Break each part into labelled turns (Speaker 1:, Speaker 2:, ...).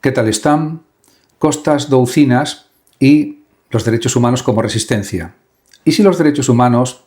Speaker 1: ¿Qué tal están? Costas, doucinas y los derechos humanos como resistencia. ¿Y si los derechos humanos,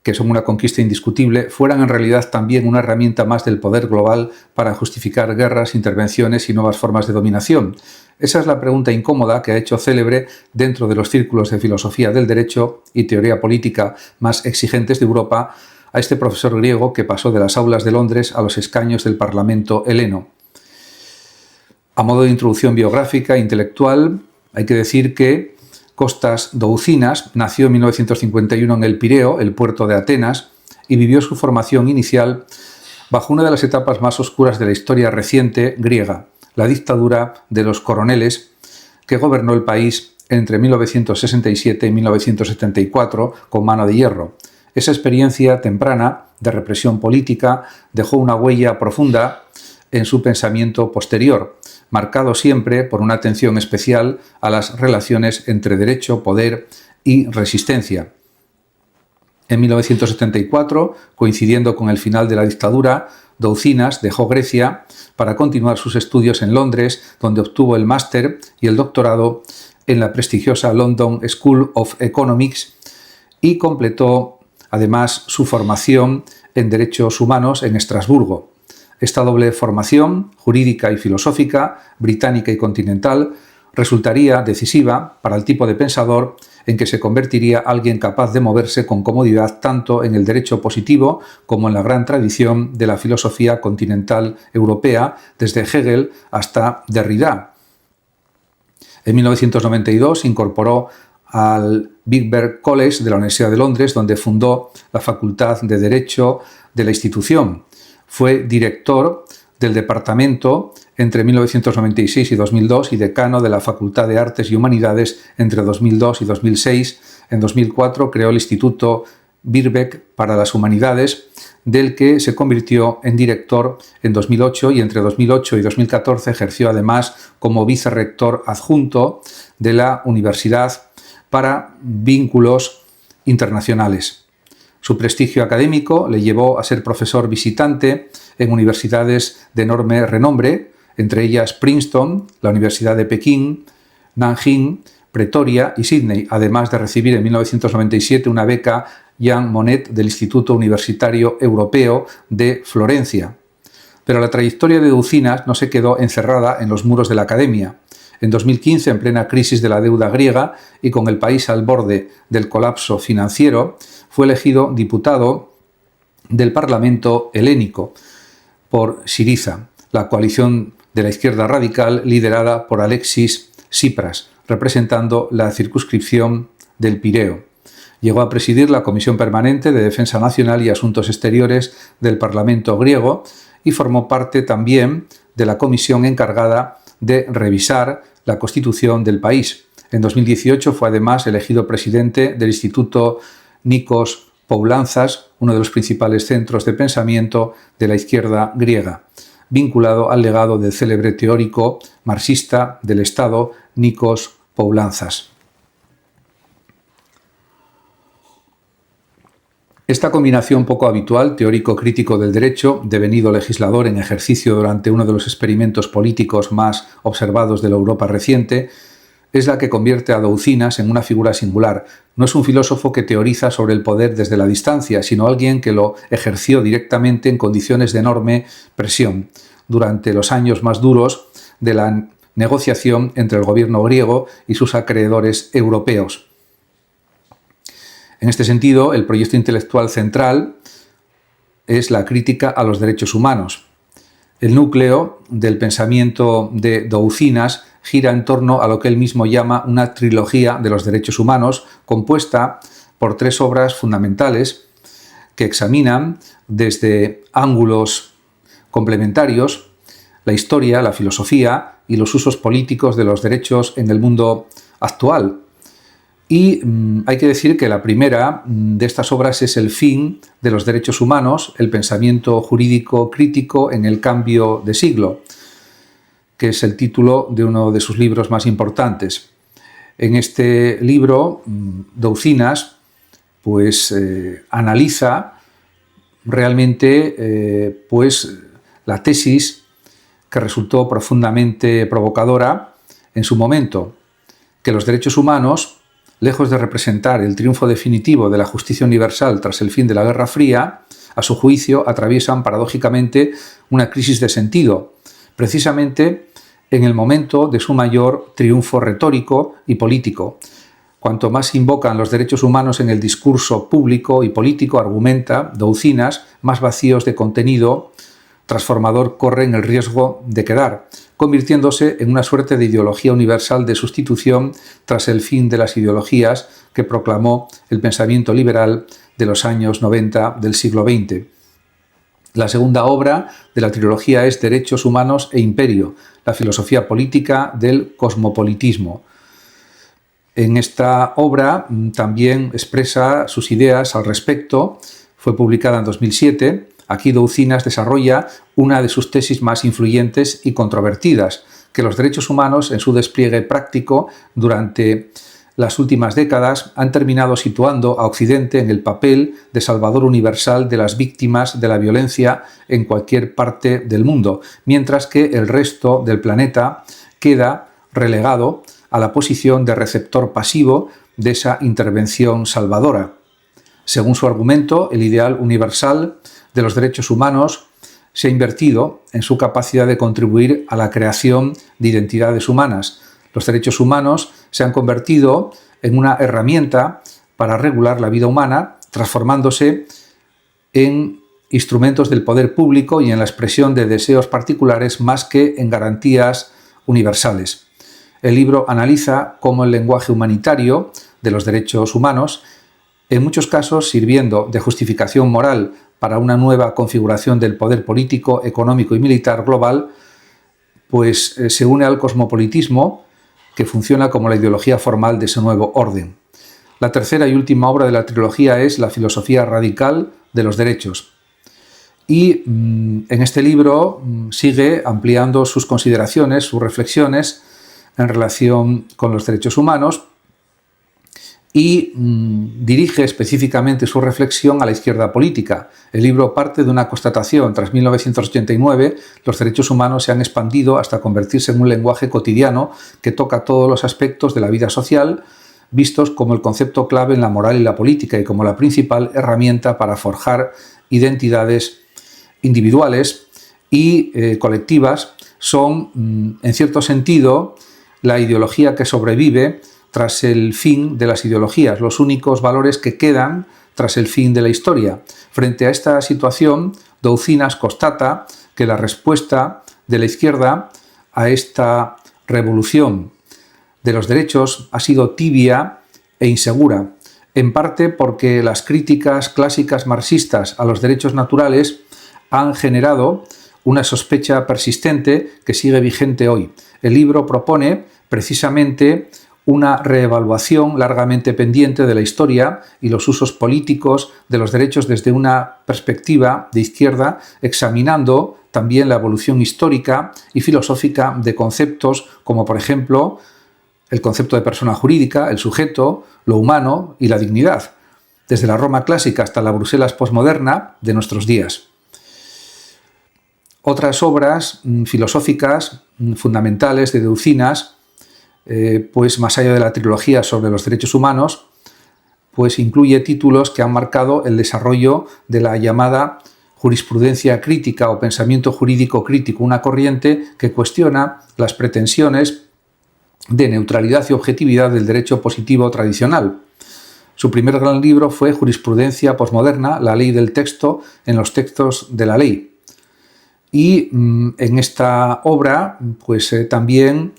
Speaker 1: que son una conquista indiscutible, fueran en realidad también una herramienta más del poder global para justificar guerras, intervenciones y nuevas formas de dominación? Esa es la pregunta incómoda que ha hecho célebre dentro de los círculos de filosofía del derecho y teoría política más exigentes de Europa a este profesor griego que pasó de las aulas de Londres a los escaños del Parlamento heleno. A modo de introducción biográfica e intelectual, hay que decir que Costas Doucinas nació en 1951 en el Pireo, el puerto de Atenas, y vivió su formación inicial bajo una de las etapas más oscuras de la historia reciente griega, la dictadura de los coroneles, que gobernó el país entre 1967 y 1974 con mano de hierro. Esa experiencia temprana de represión política dejó una huella profunda en su pensamiento posterior, marcado siempre por una atención especial a las relaciones entre derecho, poder y resistencia. En 1974, coincidiendo con el final de la dictadura, Doucinas dejó Grecia para continuar sus estudios en Londres, donde obtuvo el máster y el doctorado en la prestigiosa London School of Economics y completó además su formación en Derechos Humanos en Estrasburgo. Esta doble formación, jurídica y filosófica, británica y continental, resultaría decisiva para el tipo de pensador en que se convertiría alguien capaz de moverse con comodidad tanto en el derecho positivo como en la gran tradición de la filosofía continental europea, desde Hegel hasta Derrida. En 1992 se incorporó al Birkbeck College de la Universidad de Londres, donde fundó la Facultad de Derecho de la institución. Fue director del departamento entre 1996 y 2002 y decano de la Facultad de Artes y Humanidades entre 2002 y 2006. En 2004 creó el Instituto Birkbeck para las Humanidades, del que se convirtió en director en 2008 y entre 2008 y 2014 ejerció además como vicerrector adjunto de la Universidad para Vínculos Internacionales. Su prestigio académico le llevó a ser profesor visitante en universidades de enorme renombre, entre ellas Princeton, la Universidad de Pekín, Nanjing, Pretoria y Sydney, además de recibir en 1997 una beca Jean Monnet del Instituto Universitario Europeo de Florencia. Pero la trayectoria de Doucinas no se quedó encerrada en los muros de la academia. En 2015, en plena crisis de la deuda griega y con el país al borde del colapso financiero, fue elegido diputado del Parlamento helénico por Syriza, la coalición de la izquierda radical liderada por Alexis Tsipras, representando la circunscripción del Pireo. Llegó a presidir la Comisión Permanente de Defensa Nacional y Asuntos Exteriores del Parlamento griego y formó parte también de la comisión encargada de revisar la Constitución del país. En 2018 fue además elegido presidente del Instituto Nikos Poulantzas, uno de los principales centros de pensamiento de la izquierda griega, vinculado al legado del célebre teórico marxista del Estado Nikos Poulantzas. Esta combinación poco habitual, teórico-crítico del derecho, devenido legislador en ejercicio durante uno de los experimentos políticos más observados de la Europa reciente, es la que convierte a Doucinas en una figura singular. No es un filósofo que teoriza sobre el poder desde la distancia, sino alguien que lo ejerció directamente en condiciones de enorme presión durante los años más duros de la negociación entre el gobierno griego y sus acreedores europeos. En este sentido, el proyecto intelectual central es la crítica a los derechos humanos. El núcleo del pensamiento de Doucinas gira en torno a lo que él mismo llama una trilogía de los derechos humanos, compuesta por 3 obras fundamentales que examinan desde ángulos complementarios la historia, la filosofía y los usos políticos de los derechos en el mundo actual. Y hay que decir que la primera de estas obras es El fin de los derechos humanos, el pensamiento jurídico crítico en el cambio de siglo, que es el título de uno de sus libros más importantes. En este libro, Doucinas analiza realmente la tesis que resultó profundamente provocadora en su momento, que los derechos humanos, lejos de representar el triunfo definitivo de la justicia universal tras el fin de la Guerra Fría, a su juicio atraviesan paradójicamente una crisis de sentido, precisamente en el momento de su mayor triunfo retórico y político. Cuanto más se invocan los derechos humanos en el discurso público y político, argumenta Doucinas, más vacíos de contenido transformador corren el riesgo de quedar, convirtiéndose en una suerte de ideología universal de sustitución tras el fin de las ideologías que proclamó el pensamiento liberal de los años 90 del siglo XX. La segunda obra de la trilogía es Derechos Humanos e Imperio, la filosofía política del cosmopolitismo. En esta obra también expresa sus ideas al respecto. Fue publicada en 2007. Aquí Doucinas desarrolla una de sus tesis más influyentes y controvertidas, que los derechos humanos en su despliegue práctico durante las últimas décadas han terminado situando a Occidente en el papel de salvador universal de las víctimas de la violencia en cualquier parte del mundo, mientras que el resto del planeta queda relegado a la posición de receptor pasivo de esa intervención salvadora. Según su argumento, el ideal universal de los derechos humanos se ha invertido en su capacidad de contribuir a la creación de identidades humanas. Los derechos humanos se han convertido en una herramienta para regular la vida humana, transformándose en instrumentos del poder público y en la expresión de deseos particulares más que en garantías universales. El libro analiza cómo el lenguaje humanitario de los derechos humanos, en muchos casos sirviendo de justificación moral para una nueva configuración del poder político, económico y militar global, pues se une al cosmopolitismo, que funciona como la ideología formal de ese nuevo orden. La tercera y última obra de la trilogía es La filosofía radical de los derechos. Y en este libro sigue ampliando sus consideraciones, sus reflexiones en relación con los derechos humanos y dirige específicamente su reflexión a la izquierda política. El libro parte de una constatación. Tras 1989, los derechos humanos se han expandido hasta convertirse en un lenguaje cotidiano que toca todos los aspectos de la vida social, vistos como el concepto clave en la moral y la política y como la principal herramienta para forjar identidades individuales y colectivas. Son, en cierto sentido, la ideología que sobrevive tras el fin de las ideologías, los únicos valores que quedan tras el fin de la historia. Frente a esta situación, Doucinas constata que la respuesta de la izquierda a esta revolución de los derechos ha sido tibia e insegura, en parte porque las críticas clásicas marxistas a los derechos naturales han generado una sospecha persistente que sigue vigente hoy. El libro propone precisamente una reevaluación largamente pendiente de la historia y los usos políticos de los derechos desde una perspectiva de izquierda, examinando también la evolución histórica y filosófica de conceptos como, por ejemplo, el concepto de persona jurídica, el sujeto, lo humano y la dignidad, desde la Roma clásica hasta la Bruselas posmoderna de nuestros días. Otras obras filosóficas fundamentales de Doucinas, pues más allá de la trilogía sobre los derechos humanos, pues incluye títulos que han marcado el desarrollo de la llamada jurisprudencia crítica o pensamiento jurídico crítico, una corriente que cuestiona las pretensiones de neutralidad y objetividad del derecho positivo tradicional. Su primer gran libro fue Jurisprudencia posmoderna, la ley del texto en los textos de la ley. Y en esta obra pues también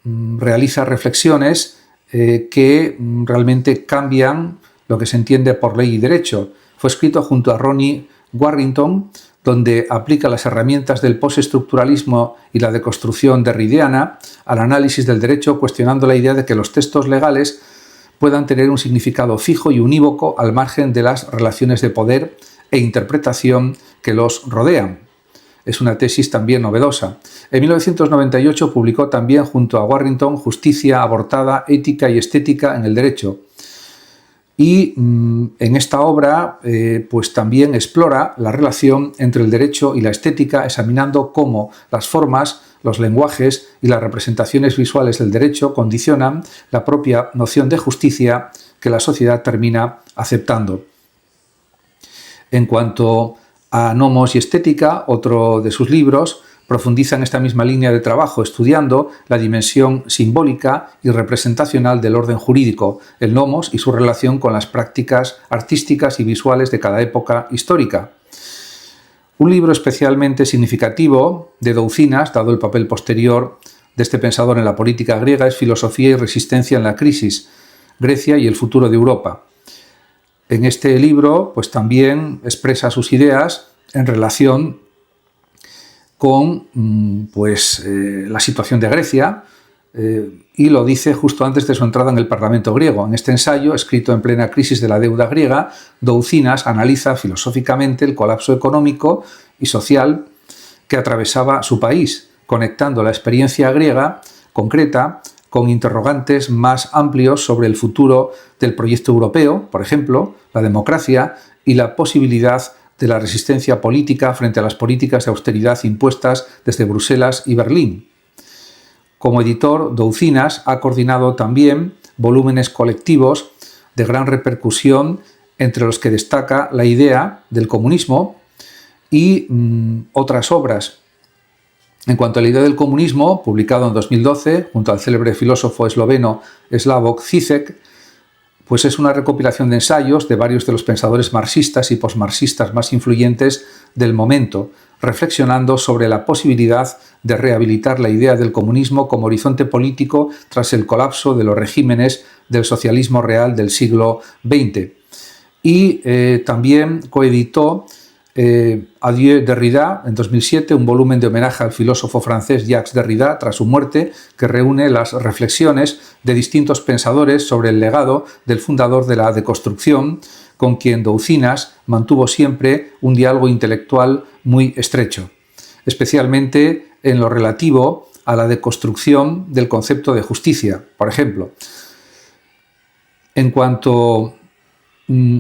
Speaker 1: realiza reflexiones que realmente cambian lo que se entiende por ley y derecho. Fue escrito junto a Ronnie Warrington, donde aplica las herramientas del postestructuralismo y la deconstrucción derridiana al análisis del derecho, cuestionando la idea de que los textos legales puedan tener un significado fijo y unívoco al margen de las relaciones de poder e interpretación que los rodean. Es una tesis también novedosa. En 1998 publicó también junto a Warrington Justicia abortada, ética y estética en el derecho. Y en esta obra pues también explora la relación entre el derecho y la estética, examinando cómo las formas, los lenguajes y las representaciones visuales del derecho condicionan la propia noción de justicia que la sociedad termina aceptando. En cuanto a Nomos y estética, otro de sus libros profundiza en esta misma línea de trabajo, estudiando la dimensión simbólica y representacional del orden jurídico, el nomos y su relación con las prácticas artísticas y visuales de cada época histórica. Un libro especialmente significativo de Doucinas, dado el papel posterior de este pensador en la política griega, es Filosofía y resistencia en la crisis, Grecia y el futuro de Europa. En este libro, pues también expresa sus ideas en relación con la situación de Grecia, y lo dice justo antes de su entrada en el Parlamento griego. En este ensayo, escrito en plena crisis de la deuda griega, Doucinas analiza filosóficamente el colapso económico y social que atravesaba su país, conectando la experiencia griega concreta con interrogantes más amplios sobre el futuro del proyecto europeo, por ejemplo, la democracia y la posibilidad de la resistencia política frente a las políticas de austeridad impuestas desde Bruselas y Berlín. Como editor, Doucinas ha coordinado también volúmenes colectivos de gran repercusión, entre los que destaca La idea del comunismo y otras obras. En cuanto a La idea del comunismo, publicado en 2012 junto al célebre filósofo esloveno Slavoj Žižek, pues es una recopilación de ensayos de varios de los pensadores marxistas y posmarxistas más influyentes del momento, reflexionando sobre la posibilidad de rehabilitar la idea del comunismo como horizonte político tras el colapso de los regímenes del socialismo real del siglo XX. Y también coeditó Adieu Derrida en 2007, un volumen de homenaje al filósofo francés Jacques Derrida tras su muerte, que reúne las reflexiones de distintos pensadores sobre el legado del fundador de la deconstrucción, con quien Doucinas mantuvo siempre un diálogo intelectual muy estrecho, especialmente en lo relativo a la deconstrucción del concepto de justicia, por ejemplo. En cuanto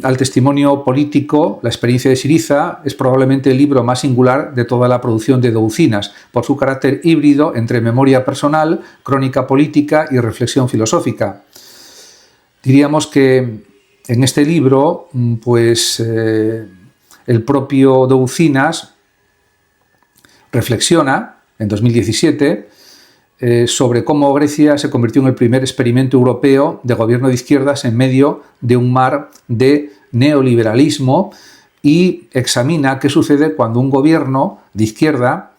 Speaker 1: al testimonio político, La experiencia de Syriza es probablemente el libro más singular de toda la producción de Doucinas, por su carácter híbrido entre memoria personal, crónica política y reflexión filosófica. Diríamos que en este libro, el propio Doucinas reflexiona, en 2017, sobre cómo Grecia se convirtió en el primer experimento europeo de gobierno de izquierdas en medio de un mar de neoliberalismo, y examina qué sucede cuando un gobierno de izquierda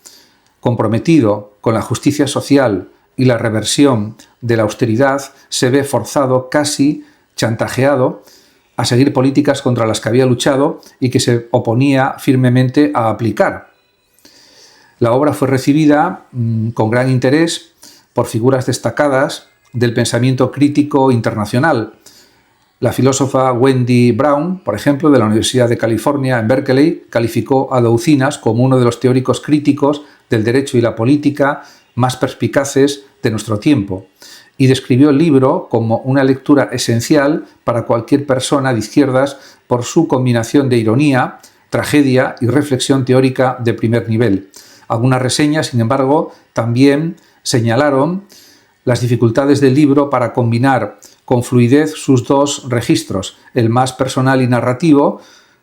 Speaker 1: comprometido con la justicia social y la reversión de la austeridad se ve forzado, casi chantajeado, a seguir políticas contra las que había luchado y que se oponía firmemente a aplicar. La obra fue recibida con gran interés por figuras destacadas del pensamiento crítico internacional. La filósofa Wendy Brown, por ejemplo, de la Universidad de California en Berkeley, calificó a Doucinas como uno de los teóricos críticos del derecho y la política más perspicaces de nuestro tiempo, y describió el libro como una lectura esencial para cualquier persona de izquierdas por su combinación de ironía, tragedia y reflexión teórica de primer nivel. Algunas reseñas, sin embargo, también señalaron las dificultades del libro para combinar con fluidez sus dos registros, el más personal y narrativo,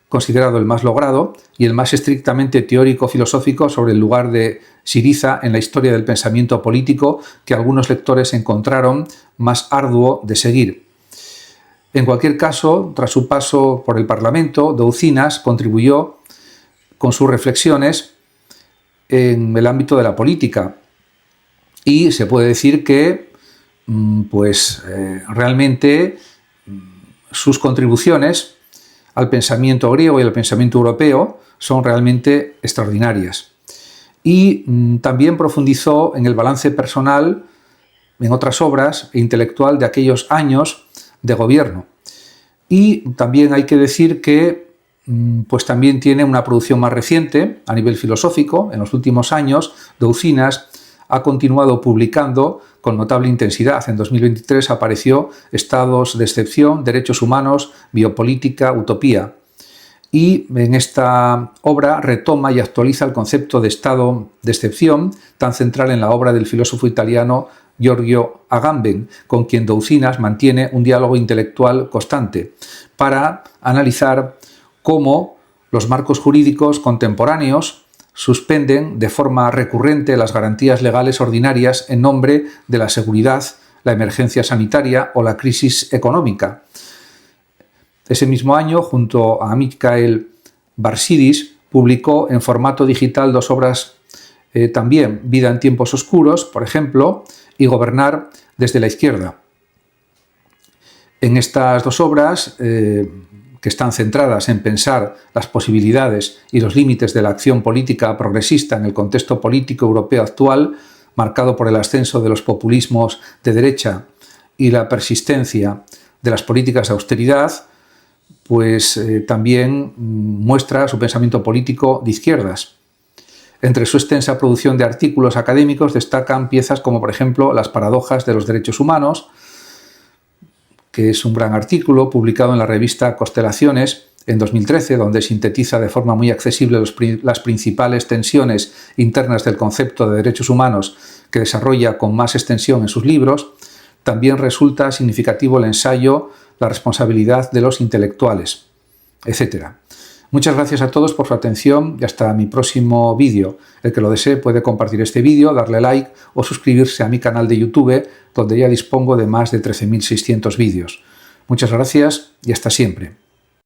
Speaker 1: considerado el más logrado, y el más estrictamente teórico-filosófico sobre el lugar de Syriza en la historia del pensamiento político, que algunos lectores encontraron más arduo de seguir. En cualquier caso, tras su paso por el Parlamento, Doucinas contribuyó con sus reflexiones en el ámbito de la política, y se puede decir que realmente sus contribuciones al pensamiento griego y al pensamiento europeo son realmente extraordinarias. Y también profundizó en el balance personal, en otras obras, e intelectual de aquellos años de gobierno. Y también hay que decir que también tiene una producción más reciente a nivel filosófico. En los últimos años, Doucinas ha continuado publicando con notable intensidad. En 2023 apareció Estados de excepción, derechos humanos, biopolítica, utopía. Y en esta obra retoma y actualiza el concepto de estado de excepción, tan central en la obra del filósofo italiano Giorgio Agamben, con quien Doucinas mantiene un diálogo intelectual constante para analizar cómo los marcos jurídicos contemporáneos suspenden de forma recurrente las garantías legales ordinarias en nombre de la seguridad, la emergencia sanitaria o la crisis económica. Ese mismo año, junto a Michael Barsidis, publicó en formato digital dos obras también, Vida en tiempos oscuros, por ejemplo, y Gobernar desde la izquierda. En estas dos obras, que están centradas en pensar las posibilidades y los límites de la acción política progresista en el contexto político europeo actual, marcado por el ascenso de los populismos de derecha y la persistencia de las políticas de austeridad, pues también muestra su pensamiento político de izquierdas. Entre su extensa producción de artículos académicos destacan piezas como, por ejemplo, Las paradojas de los derechos humanos, que es un gran artículo publicado en la revista Constelaciones en 2013, donde sintetiza de forma muy accesible las principales tensiones internas del concepto de derechos humanos que desarrolla con más extensión en sus libros. También resulta significativo el ensayo La responsabilidad de los intelectuales, etc. Muchas gracias a todos por su atención y hasta mi próximo vídeo. El que lo desee puede compartir este vídeo, darle like o suscribirse a mi canal de YouTube, donde ya dispongo de más de 13.600 vídeos. Muchas gracias y hasta siempre.